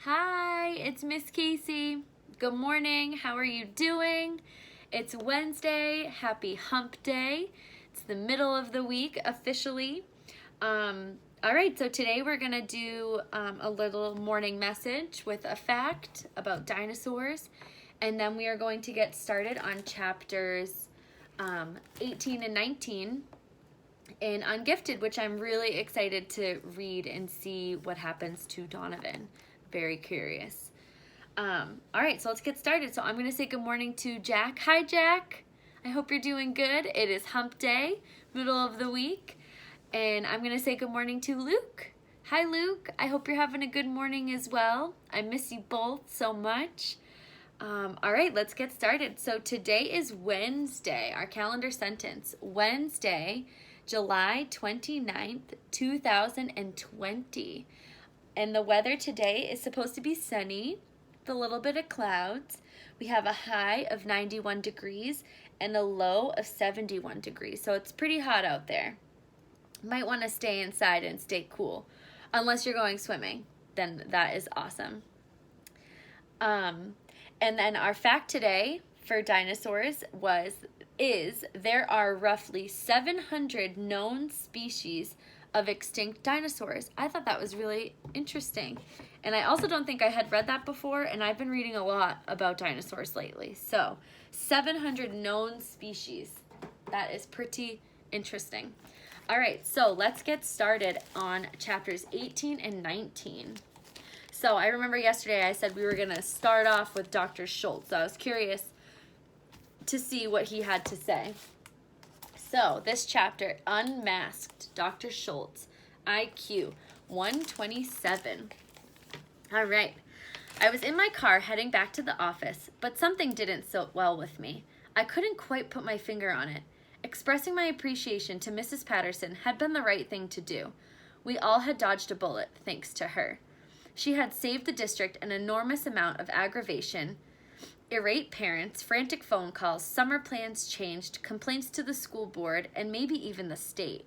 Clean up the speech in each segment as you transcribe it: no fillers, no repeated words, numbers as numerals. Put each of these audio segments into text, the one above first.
Hi, it's Miss Casey. Good morning. How are you doing? It's Wednesday. Happy Hump Day. It's the middle of the week officially. All right, so today we're going to do a little morning message with a fact about dinosaurs, and then we are going to get started on chapters 18 and 19 in Ungifted, which I'm really excited to read and see what happens to Donovan. Very curious. All right, so let's get started. So I'm going to say good morning to Jack. Hi, Jack. I hope you're doing good. It is Hump Day, middle of the week. And I'm going to say good morning to Luke. Hi, Luke. I hope you're having a good morning as well. I miss you both so much. All right, let's get started. So today is Wednesday, our calendar sentence. Wednesday, July 29th, 2020. And the weather today is supposed to be sunny with a little bit of clouds. We have a high of 91 degrees and a low of 71 degrees. So it's pretty hot out there. Might want to stay inside and stay cool. Unless you're going swimming, then that is awesome. And then our fact today for dinosaurs is there are roughly 700 known species of extinct dinosaurs. I thought that was really interesting. And I also don't think I had read that before, and I've been reading a lot about dinosaurs lately. So, 700 known species. That is pretty interesting. All right, so let's get started on chapters 18 and 19. So I remember yesterday I said we were going to start off with Dr. Schultz. So I was curious to see what he had to say. So this chapter, Unmasked, Dr. Schultz, IQ 127. All right. I was in my car heading back to the office, but something didn't sit well with me. I couldn't quite put my finger on it. Expressing my appreciation to Mrs. Patterson had been the right thing to do. We all had dodged a bullet, thanks to her. She had saved the district an enormous amount of aggravation, irate parents, frantic phone calls, summer plans changed, complaints to the school board, and maybe even the state.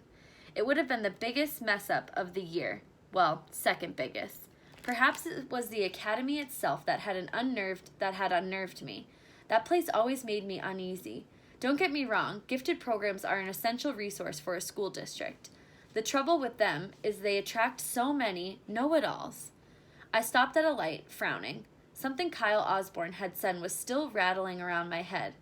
It would have been the biggest mess-up of the year. Well, second biggest. Perhaps it was the academy itself that had unnerved me. That place always made me uneasy. Don't get me wrong, gifted programs are an essential resource for a school district. The trouble with them is they attract so many know-it-alls. I stopped at a light, frowning. Something Kyle Osborne had said was still rattling around my head.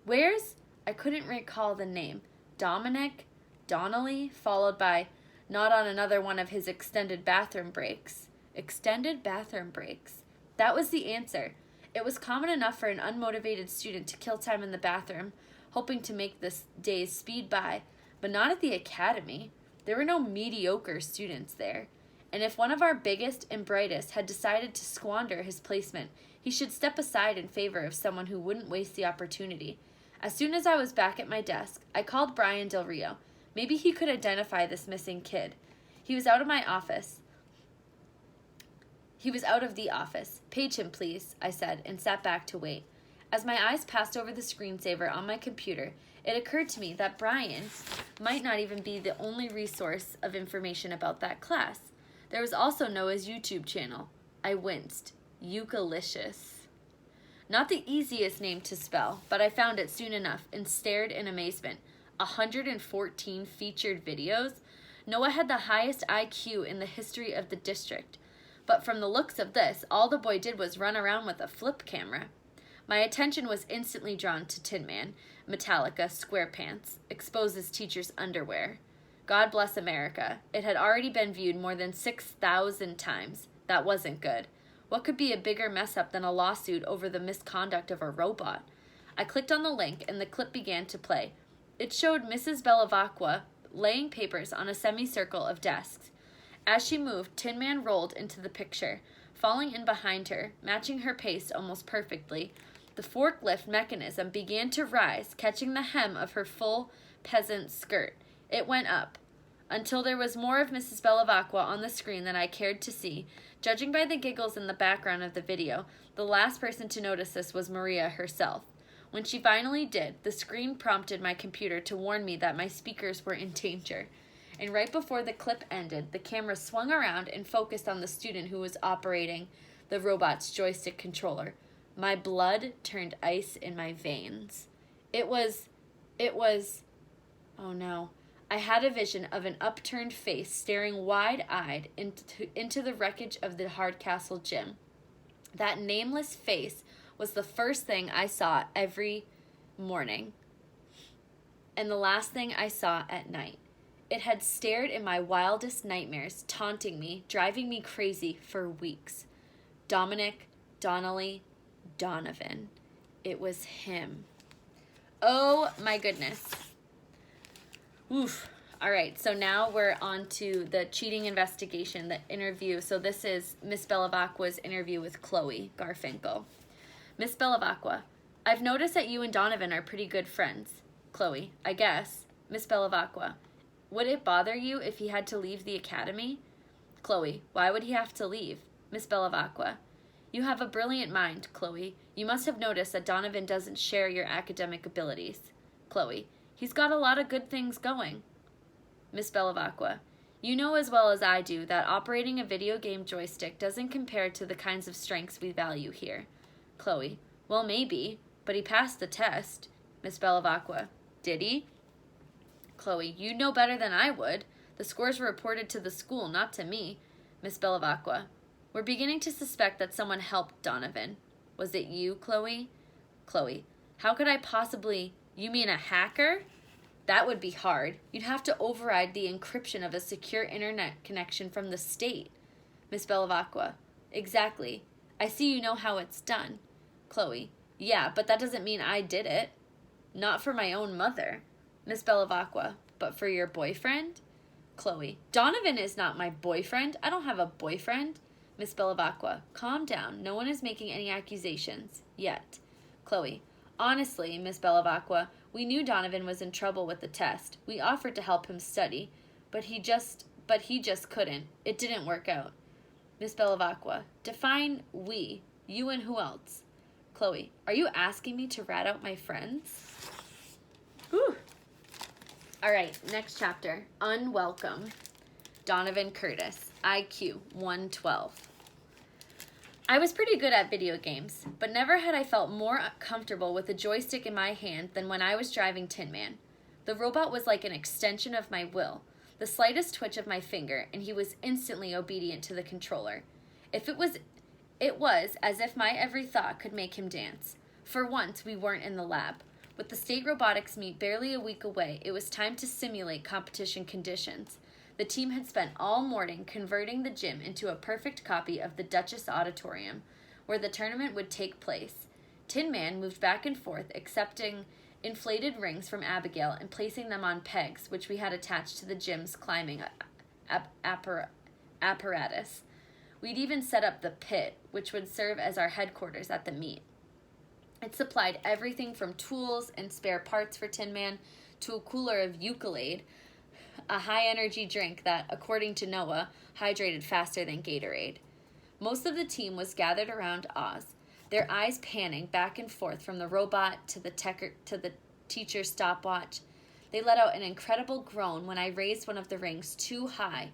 Where's? I couldn't recall the name. Dominic? Donnelly? Followed by, not on another one of his extended bathroom breaks. Extended bathroom breaks. That was the answer. It was common enough for an unmotivated student to kill time in the bathroom, hoping to make this day's speed by, but not at the academy. There were no mediocre students there. And if one of our biggest and brightest had decided to squander his placement, he should step aside in favor of someone who wouldn't waste the opportunity. As soon as I was back at my desk, I called Brian Del Rio. Maybe he could identify this missing kid. He was out of the office. Page him, please, I said, and sat back to wait. As my eyes passed over the screensaver on my computer, it occurred to me that Brian might not even be the only resource of information about that class. There was also Noah's YouTube channel. I winced. Eucalicious. Not the easiest name to spell, but I found it soon enough and stared in amazement. 114 featured videos? Noah had the highest IQ in the history of the district. But from the looks of this, all the boy did was run around with a flip camera. My attention was instantly drawn to Tin Man, Metallica, SquarePants, exposes teacher's underwear. God bless America. It had already been viewed more than 6,000 times. That wasn't good. What could be a bigger mess-up than a lawsuit over the misconduct of a robot? I clicked on the link, and the clip began to play. It showed Mrs. Bellavacqua laying papers on a semicircle of desks. As she moved, Tin Man rolled into the picture, falling in behind her, matching her pace almost perfectly. The forklift mechanism began to rise, catching the hem of her full peasant skirt. It went up, until there was more of Mrs. Bellavacqua on the screen than I cared to see. Judging by the giggles in the background of the video, the last person to notice this was Maria herself. When she finally did, the screen prompted my computer to warn me that my speakers were in danger. And right before the clip ended, the camera swung around and focused on the student who was operating the robot's joystick controller. My blood turned ice in my veins. It was, oh no. I had a vision of an upturned face staring wide-eyed into the wreckage of the Hardcastle gym. That nameless face was the first thing I saw every morning, and the last thing I saw at night. It had stared in my wildest nightmares, taunting me, driving me crazy for weeks. Dominic, Donnelly, Donovan. It was him. Oh my goodness. Oof. All right, so now we're on to the cheating investigation, the interview. So this is Miss Bellavacqua's interview with Chloe Garfinkel. Miss Bellavacqua, I've noticed that you and Donovan are pretty good friends. Chloe, I guess. Miss Bellavacqua, would it bother you if he had to leave the academy? Chloe, why would he have to leave? Miss Bellavacqua, you have a brilliant mind, Chloe. You must have noticed that Donovan doesn't share your academic abilities. Chloe, he's got a lot of good things going. Miss Bellavacqua, you know as well as I do that operating a video game joystick doesn't compare to the kinds of strengths we value here. Chloe, well maybe, but he passed the test. Miss Bellavacqua, did he? Chloe, you know better than I would. The scores were reported to the school, not to me. Miss Bellavacqua, we're beginning to suspect that someone helped Donovan. Was it you, Chloe? Chloe, how could I possibly... You mean a hacker? That would be hard. You'd have to override the encryption of a secure internet connection from the state. Miss Bellavacqua, exactly. I see you know how it's done. Chloe, yeah, but that doesn't mean I did it. Not for my own mother. Miss Bellavacqua, but for your boyfriend? Chloe, Donovan is not my boyfriend. I don't have a boyfriend. Miss Bellavacqua, calm down. No one is making any accusations. Yet. Chloe, honestly, Miss Bellavacqua, we knew Donovan was in trouble with the test. We offered to help him study, but he just couldn't. It didn't work out. Miss Bellavacqua, define we. You and who else? Chloe, are you asking me to rat out my friends? Whew. All right, next chapter. Unwelcome. Donovan Curtis, IQ 112. I was pretty good at video games, but never had I felt more comfortable with a joystick in my hand than when I was driving Tin Man. The robot was like an extension of my will, the slightest twitch of my finger, and he was instantly obedient to the controller. It was as if my every thought could make him dance. For once, we weren't in the lab. With the state robotics meet barely a week away, it was time to simulate competition conditions. The team had spent all morning converting the gym into a perfect copy of the Duchess Auditorium, where the tournament would take place. Tin Man moved back and forth, accepting inflated rings from Abigail and placing them on pegs, which we had attached to the gym's climbing apparatus. We'd even set up the pit, which would serve as our headquarters at the meet. It supplied everything from tools and spare parts for Tin Man to a cooler of Eucalade, a high-energy drink that, according to Noah, hydrated faster than Gatorade. Most of the team was gathered around Oz, their eyes panning back and forth from the robot to the teacher's stopwatch. They let out an incredible groan when I raised one of the rings too high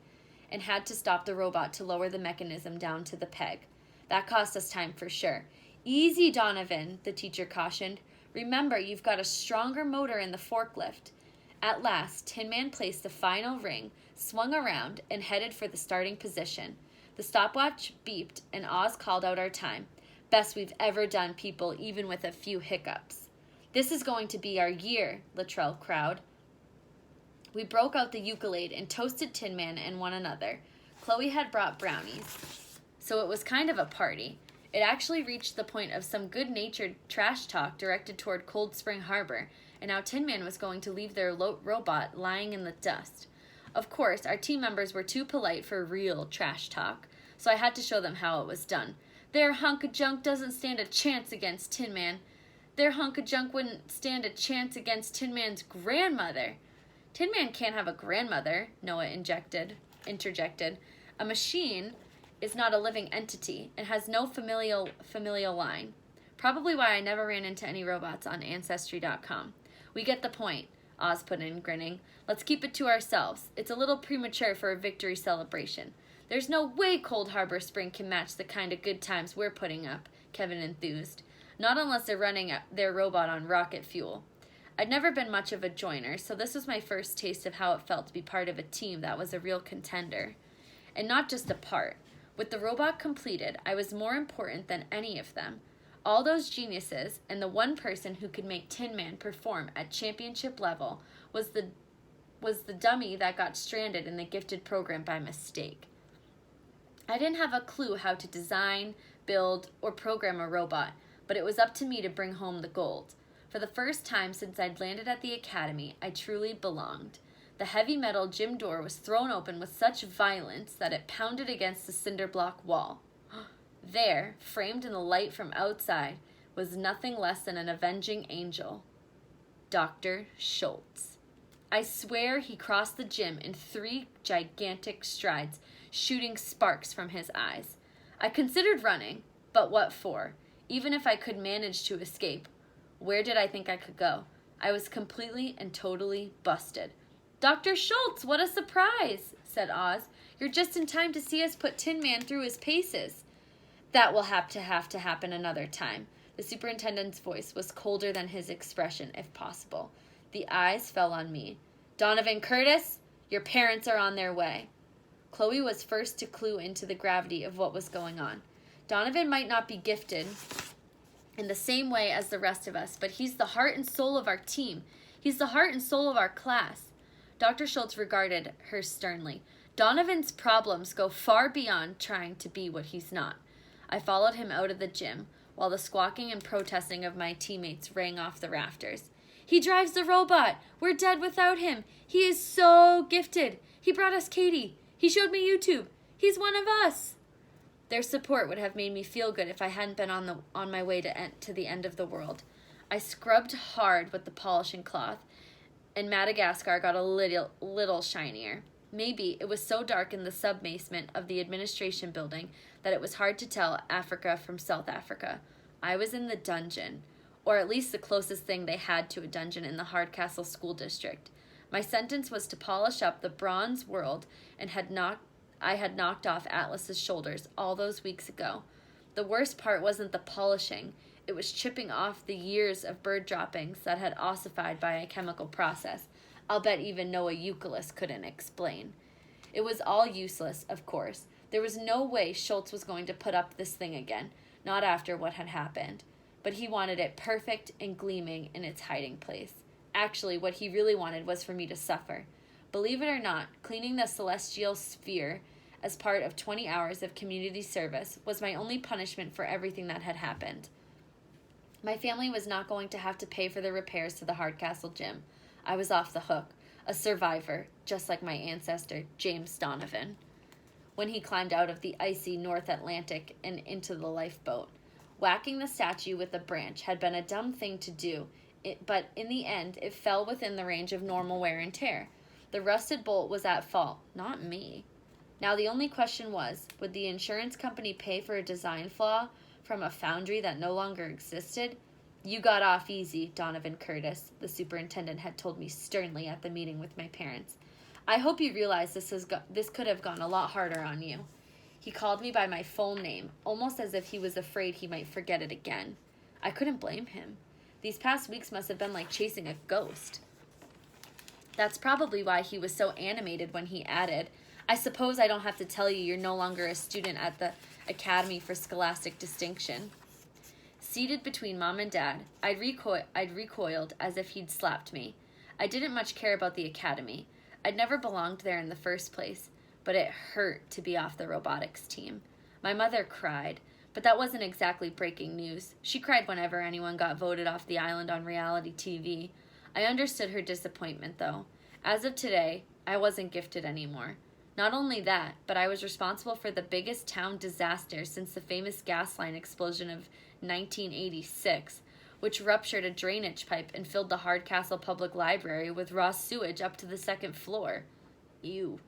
and had to stop the robot to lower the mechanism down to the peg. That cost us time for sure. Easy, Donovan, the teacher cautioned. Remember, you've got a stronger motor in the forklift. At last, Tin Man placed the final ring, swung around, and headed for the starting position. The stopwatch beeped, and Oz called out our time. Best we've ever done, people, even with a few hiccups. This is going to be our year, Latrell crowed. We broke out the Eucalade and toasted Tin Man and one another. Chloe had brought brownies, so it was kind of a party. It actually reached the point of some good-natured trash talk directed toward Cold Spring Harbor, and how Tin Man was going to leave their robot lying in the dust. Of course, our team members were too polite for real trash talk, so I had to show them how it was done. Their hunk of junk doesn't stand a chance against Tin Man. Their hunk of junk wouldn't stand a chance against Tin Man's grandmother. Tin Man can't have a grandmother, Noah interjected. A machine is not a living entity and has no familial line. Probably why I never ran into any robots on Ancestry.com. We get the point, Oz put in, grinning. Let's keep it to ourselves. It's a little premature for a victory celebration. There's no way Cold Harbor Spring can match the kind of good times we're putting up, Kevin enthused. Not unless they're running their robot on rocket fuel. I'd never been much of a joiner, so this was my first taste of how it felt to be part of a team that was a real contender. And not just a part. With the robot completed, I was more important than any of them. All those geniuses, and the one person who could make Tin Man perform at championship level was the dummy that got stranded in the gifted program by mistake. I didn't have a clue how to design, build, or program a robot, but it was up to me to bring home the gold. For the first time since I'd landed at the academy, I truly belonged. The heavy metal gym door was thrown open with such violence that it pounded against the cinder block wall. There, framed in the light from outside, was nothing less than an avenging angel. Dr. Schultz. I swear he crossed the gym in 3 gigantic strides, shooting sparks from his eyes. I considered running, but what for? Even if I could manage to escape, where did I think I could go? I was completely and totally busted. Dr. Schultz, what a surprise, said Oz. You're just in time to see us put Tin Man through his paces. That will have to happen another time. The superintendent's voice was colder than his expression, if possible. The eyes fell on me. Donovan Curtis, your parents are on their way. Chloe was first to clue into the gravity of what was going on. Donovan might not be gifted in the same way as the rest of us, but he's the heart and soul of our team. He's the heart and soul of our class. Dr. Schultz regarded her sternly. Donovan's problems go far beyond trying to be what he's not. I followed him out of the gym, while the squawking and protesting of my teammates rang off the rafters. He drives the robot. We're dead without him. He is so gifted. He brought us Katie. He showed me YouTube. He's one of us. Their support would have made me feel good if I hadn't been on my way to the end of the world. I scrubbed hard with the polishing cloth, and Madagascar got a little shinier. Maybe it was so dark in the sub-basement of the administration building that it was hard to tell Africa from South Africa. I was in the dungeon, or at least the closest thing they had to a dungeon in the Hardcastle School District. My sentence was to polish up the bronze world I had knocked off Atlas's shoulders all those weeks ago. The worst part wasn't the polishing. It was chipping off the years of bird droppings that had ossified by a chemical process. I'll bet even Noah Eucalyptus couldn't explain. It was all useless, of course. There was no way Schultz was going to put up this thing again, not after what had happened. But he wanted it perfect and gleaming in its hiding place. Actually, what he really wanted was for me to suffer. Believe it or not, cleaning the celestial sphere as part of 20 hours of community service was my only punishment for everything that had happened. My family was not going to have to pay for the repairs to the Hardcastle gym. I was off the hook, a survivor, just like my ancestor, James Donovan, when he climbed out of the icy North Atlantic and into the lifeboat. Whacking the statue with a branch had been a dumb thing to do, but in the end, it fell within the range of normal wear and tear. The rusted bolt was at fault, not me. Now the only question was, would the insurance company pay for a design flaw from a foundry that no longer existed? You got off easy, Donovan Curtis, the superintendent had told me sternly at the meeting with my parents. I hope you realize this could have gone a lot harder on you. He called me by my full name, almost as if he was afraid he might forget it again. I couldn't blame him. These past weeks must have been like chasing a ghost. That's probably why he was so animated when he added, I suppose I don't have to tell you you're no longer a student at the Academy for Scholastic Distinction. Seated between Mom and Dad, I'd recoiled as if he'd slapped me. I didn't much care about the academy. I'd never belonged there in the first place, but it hurt to be off the robotics team. My mother cried, but that wasn't exactly breaking news. She cried whenever anyone got voted off the island on reality TV. I understood her disappointment, though. As of today, I wasn't gifted anymore. Not only that, but I was responsible for the biggest town disaster since the famous gas line explosion of 1986, which ruptured a drainage pipe and filled the Hardcastle Public Library with raw sewage up to the 2nd floor. Ew.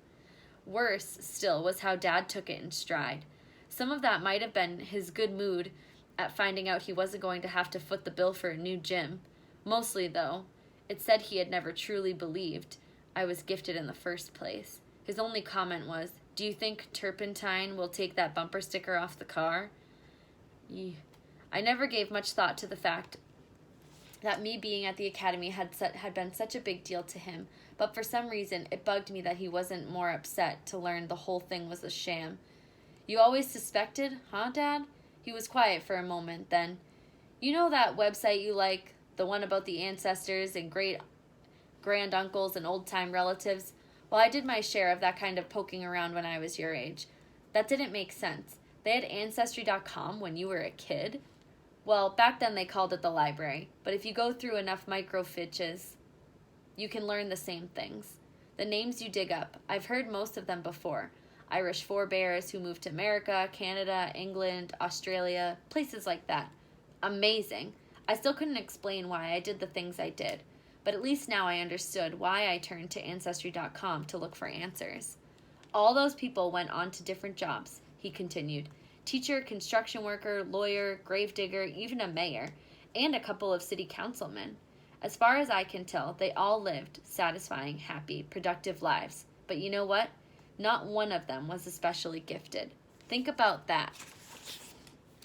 Worse still was how Dad took it in stride. Some of that might have been his good mood at finding out he wasn't going to have to foot the bill for a new gym. Mostly, though, it said he had never truly believed I was gifted in the first place. His only comment was, Do you think turpentine will take that bumper sticker off the car? I never gave much thought to the fact that me being at the academy had been such a big deal to him, but for some reason it bugged me that he wasn't more upset to learn the whole thing was a sham. You always suspected, huh, Dad? He was quiet for a moment, then. You know that website you like, the one about the ancestors and great-granduncles and old-time relatives? Well, I did my share of that kind of poking around when I was your age. That didn't make sense. They had Ancestry.com when you were a kid? Well, back then they called it the library, but if you go through enough microfiches, you can learn the same things. The names you dig up, I've heard most of them before. Irish forebears who moved to America, Canada, England, Australia, places like that. Amazing. I still couldn't explain why I did the things I did, but at least now I understood why I turned to Ancestry.com to look for answers. All those people went on to different jobs, he continued. Teacher, construction worker, lawyer, gravedigger, even a mayor, and a couple of city councilmen. As far as I can tell, they all lived satisfying, happy, productive lives. But you know what? Not one of them was especially gifted. Think about that.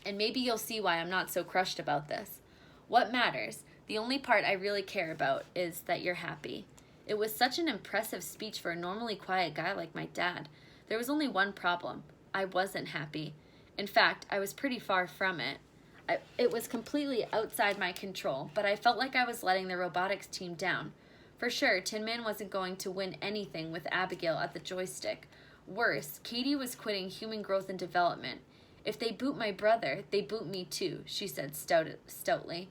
And maybe you'll see why I'm not so crushed about this. What matters, the only part I really care about, is that you're happy. It was such an impressive speech for a normally quiet guy like my dad. There was only one problem. I wasn't happy. In fact, I was pretty far from it. It was completely outside my control, but I felt like I was letting the robotics team down. For sure, Tin Man wasn't going to win anything with Abigail at the joystick. Worse, Katie was quitting human growth and development. If they boot my brother, they boot me too, she said stoutly.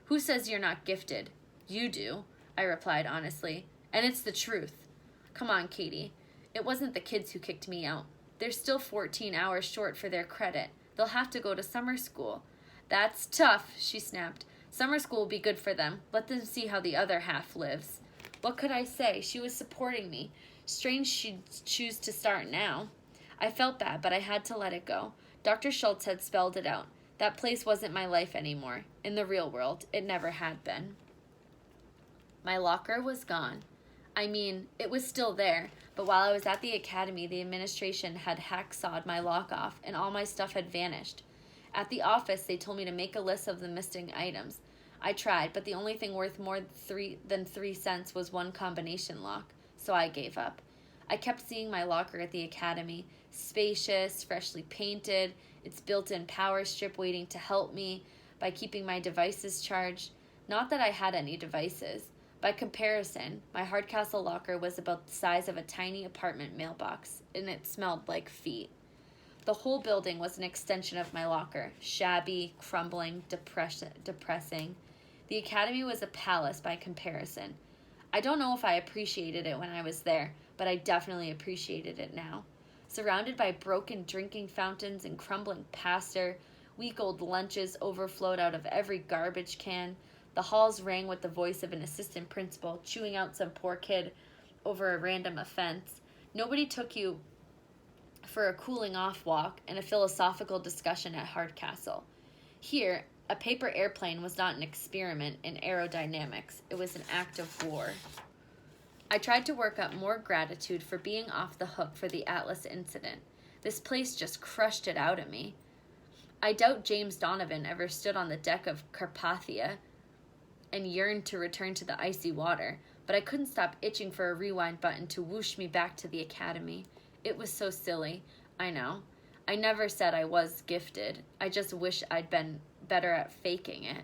Who says you're not gifted? You do, I replied honestly. And it's the truth. Come on, Katie. It wasn't the kids who kicked me out. They're still 14 hours short for their credit. They'll have to go to summer school. That's tough, she snapped. Summer school will be good for them. Let them see how the other half lives. What could I say? She was supporting me. Strange she'd choose to start now. I felt bad, but I had to let it go. Dr. Schultz had spelled it out. That place wasn't my life anymore. In the real world, it never had been. My locker was gone. I mean, it was still there, but while I was at the academy, the administration had hacksawed my lock off, and all my stuff had vanished. At the office, they told me to make a list of the missing items. I tried, but the only thing worth more than 3 cents was one combination lock, so I gave up. I kept seeing my locker at the academy, spacious, freshly painted, its built-in power strip waiting to help me by keeping my devices charged. Not that I had any devices. By comparison, my Hardcastle locker was about the size of a tiny apartment mailbox, and it smelled like feet. The whole building was an extension of my locker, shabby, crumbling, depressing. The academy was a palace by comparison. I don't know if I appreciated it when I was there, but I definitely appreciated it now. Surrounded by broken drinking fountains and crumbling pasture, week-old lunches overflowed out of every garbage can. The halls rang with the voice of an assistant principal chewing out some poor kid over a random offense. Nobody took you for a cooling-off walk and a philosophical discussion at Hardcastle. Here, a paper airplane was not an experiment in aerodynamics. It was an act of war. I tried to work up more gratitude for being off the hook for the Atlas incident. This place just crushed it out of me. I doubt James Donovan ever stood on the deck of Carpathia and yearned to return to the icy water, but I couldn't stop itching for a rewind button to whoosh me back to the academy. It was so silly, I know. I never said I was gifted. I just wish I'd been better at faking it.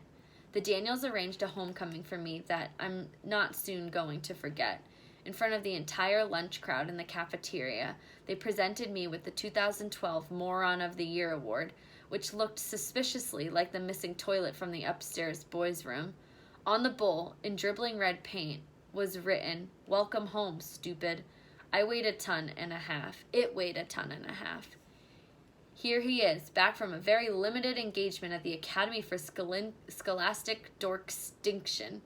The Daniels arranged a homecoming for me that I'm not soon going to forget. In front of the entire lunch crowd in the cafeteria, they presented me with the 2012 Moron of the Year award, which looked suspiciously like the missing toilet from the upstairs boys' room. On the bowl, in dribbling red paint, was written, "Welcome home, stupid." I weighed 1.5 tons. It weighed 1.5 tons. Here he is, back from a very limited engagement at the Academy for Scholastic Dorkstinction.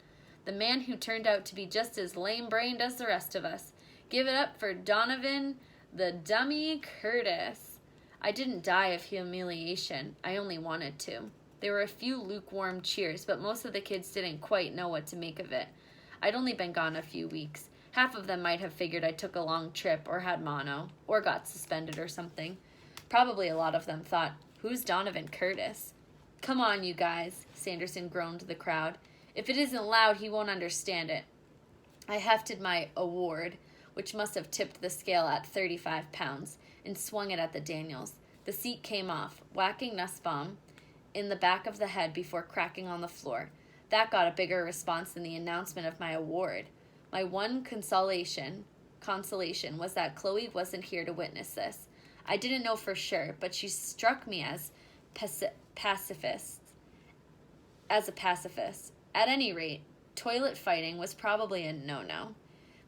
The man who turned out to be just as lame-brained as the rest of us. Give it up for Donovan the Dummy Curtis. I didn't die of humiliation. I only wanted to. There were a few lukewarm cheers, but most of the kids didn't quite know what to make of it. I'd only been gone a few weeks. Half of them might have figured I took a long trip or had mono or got suspended or something. Probably a lot of them thought, who's Donovan Curtis? Come on, you guys, Sanderson groaned to the crowd. If it isn't loud, he won't understand it. I hefted my award, which must have tipped the scale at 35 pounds, and swung it at the Daniels. The seat came off, whacking Nussbaum in the back of the head before cracking on the floor. That got a bigger response than the announcement of my award. My one consolation was that Chloe wasn't here to witness this. I didn't know for sure, but she struck me as a pacifist. At any rate, toilet fighting was probably a no-no.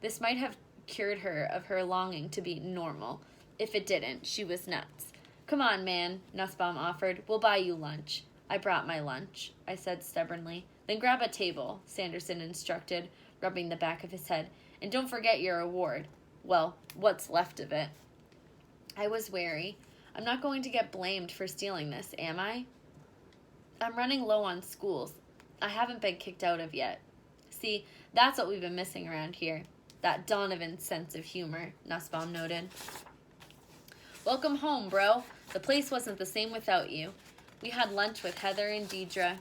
This might have cured her of her longing to be normal. If it didn't, she was nuts. Come on, man, Nussbaum offered. We'll buy you lunch. I brought my lunch, I said stubbornly. Then grab a table, Sanderson instructed, rubbing the back of his head. And don't forget your award. Well, what's left of it. I was wary. I'm not going to get blamed for stealing this, am I? I'm running low on schools I haven't been kicked out of yet. See, that's what we've been missing around here. That Donovan sense of humor, Nussbaum noted. Welcome home, bro. The place wasn't the same without you. We had lunch with Heather and Deidre.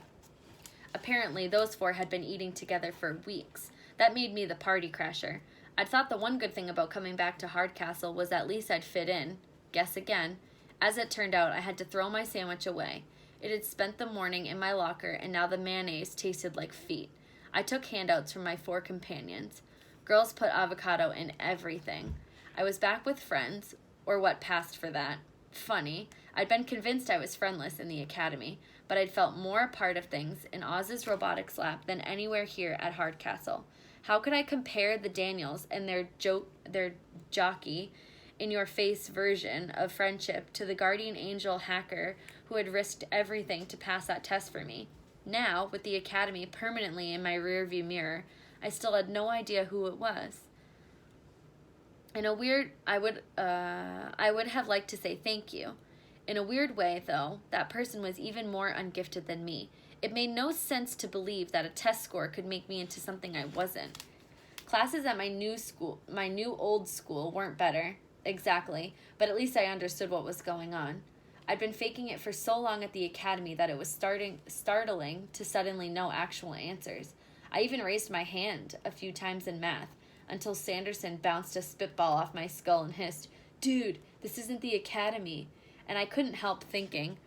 Apparently, those four had been eating together for weeks. That made me the party crasher. I'd thought the one good thing about coming back to Hardcastle was at least I'd fit in. Guess again. As it turned out, I had to throw my sandwich away. It had spent the morning in my locker, and now the mayonnaise tasted like feet. I took handouts from my four companions. Girls put avocado in everything. I was back with friends, or what passed for that. Funny, I'd been convinced I was friendless in the academy, but I'd felt more a part of things in Oz's robotics lab than anywhere here at Hardcastle. How could I compare the Daniels and their jockey in your face version of friendship to the guardian angel hacker who had risked everything to pass that test for me? Now, with the academy permanently in my rearview mirror, I still had no idea who it was. In a weird, I would have liked to say thank you. In a weird way, though, that person was even more ungifted than me. It made no sense to believe that a test score could make me into something I wasn't. Classes at my new old school weren't better, exactly, but at least I understood what was going on. I'd been faking it for so long at the academy that it was startling to suddenly know actual answers. I even raised my hand a few times in math, until Sanderson bounced a spitball off my skull and hissed, "Dude, this isn't the academy." And I couldn't help thinking,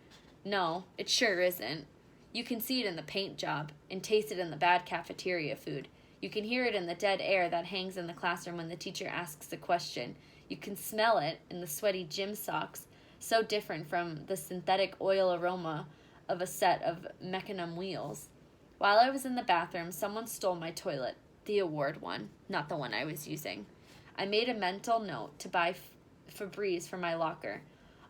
no, it sure isn't. You can see it in the paint job and taste it in the bad cafeteria food. You can hear it in the dead air that hangs in the classroom when the teacher asks a question. You can smell it in the sweaty gym socks, so different from the synthetic oil aroma of a set of mecanum wheels. While I was in the bathroom, someone stole my toilet, the award one, not the one I was using. I made a mental note to buy Febreze for my locker.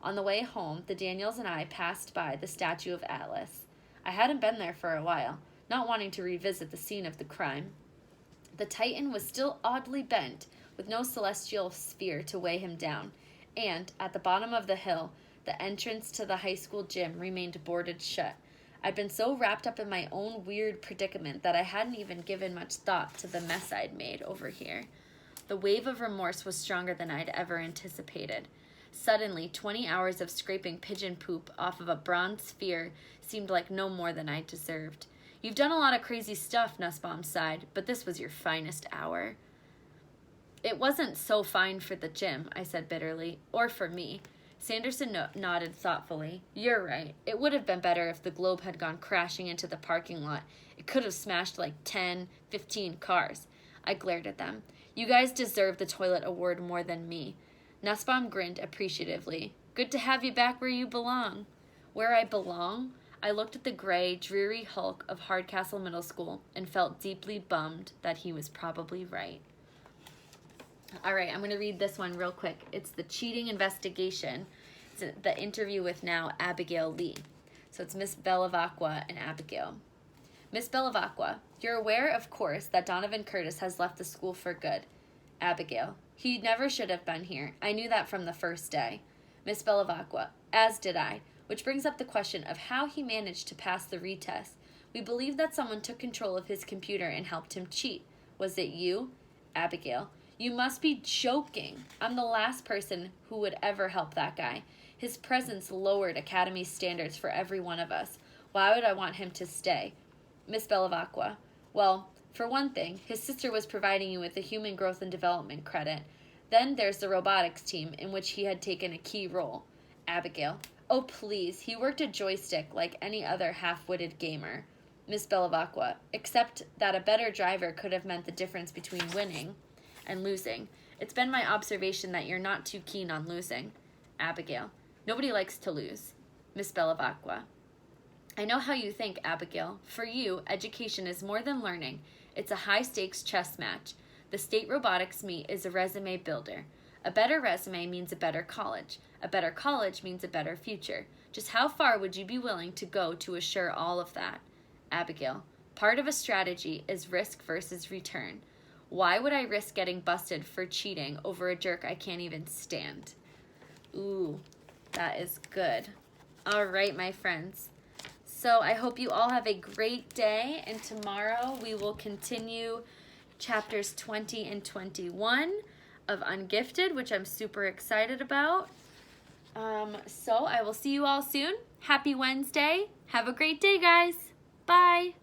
On the way home, the Daniels and I passed by the statue of Atlas. I hadn't been there for a while, not wanting to revisit the scene of the crime. The Titan was still oddly bent, with no celestial sphere to weigh him down, and, at the bottom of the hill, the entrance to the high school gym remained boarded shut. I'd been so wrapped up in my own weird predicament that I hadn't even given much thought to the mess I'd made over here. The wave of remorse was stronger than I'd ever anticipated. Suddenly, 20 hours of scraping pigeon poop off of a bronze sphere seemed like no more than I deserved. You've done a lot of crazy stuff, Nussbaum sighed, but this was your finest hour. It wasn't so fine for the gym, I said bitterly, or for me. Sanderson nodded thoughtfully. You're right. It would have been better if the Globe had gone crashing into the parking lot. It could have smashed like 10, 15 cars. I glared at them. You guys deserve the toilet award more than me. Nussbaum grinned appreciatively. Good to have you back where you belong. Where I belong? I looked at the gray, dreary hulk of Hardcastle Middle School and felt deeply bummed that he was probably right. All right, I'm going to read this one real quick. It's the cheating investigation. It's the interview with now Abigail Lee. So it's Miss Bellavacqua and Abigail. Miss Bellavacqua, you're aware, of course, that Donovan Curtis has left the school for good. Abigail, he never should have been here. I knew that from the first day. Miss Bellavacqua, as did I, which brings up the question of how he managed to pass the retest. We believe that someone took control of his computer and helped him cheat. Was it you? Abigail, You must be joking. I'm the last person who would ever help that guy. His presence lowered Academy's standards for every one of us. Why would I want him to stay? Miss Bellavacqua. Well, for one thing, his sister was providing you with a human growth and development credit. Then there's the robotics team, in which he had taken a key role. Abigail. Oh, please, he worked a joystick like any other half-witted gamer. Miss Bellavacqua. Except that a better driver could have meant the difference between winning and losing. It's been my observation that you're not too keen on losing. Abigail. Nobody likes to lose. Miss Bellavacqua. I know how you think, Abigail. For you, education is more than learning. It's a high-stakes chess match. The state robotics meet is a resume builder. A better resume means a better college. A better college means a better future. Just how far would you be willing to go to assure all of that? Abigail. Part of a strategy is risk versus return. Why would I risk getting busted for cheating over a jerk I can't even stand? Ooh, that is good. All right, my friends. So I hope you all have a great day, and tomorrow we will continue chapters 20 and 21 of Ungifted, which I'm super excited about. So I will see you all soon. Happy Wednesday. Have a great day, guys. Bye.